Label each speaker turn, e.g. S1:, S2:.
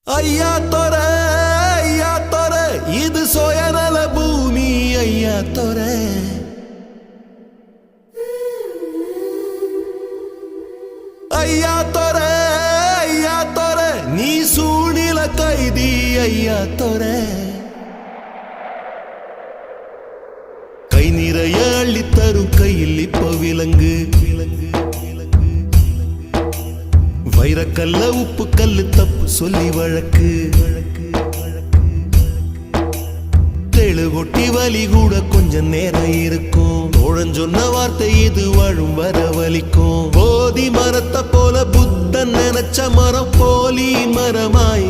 S1: ஐயா தொர இது சுயநல பூமி ஐயா தொர ஐயா தொர நீ சூழ்நில கைதி ஐயா தொர கை நிறைய அள்ளித்தரும் கையில் இப்ப விலங்கு வைரக்கல்ல உப்பு கல்லு தப்பு சொல்லி வழக்கு தெழுகொட்டி வலி கூட கொஞ்சம் நேரம் இருக்கும் தோழன் சொன்ன வார்த்தை இது வாழும் வர வலிக்கும் போதி மரத்தை போல புத்தன் நினைச்ச மரம் போலி மரமாய்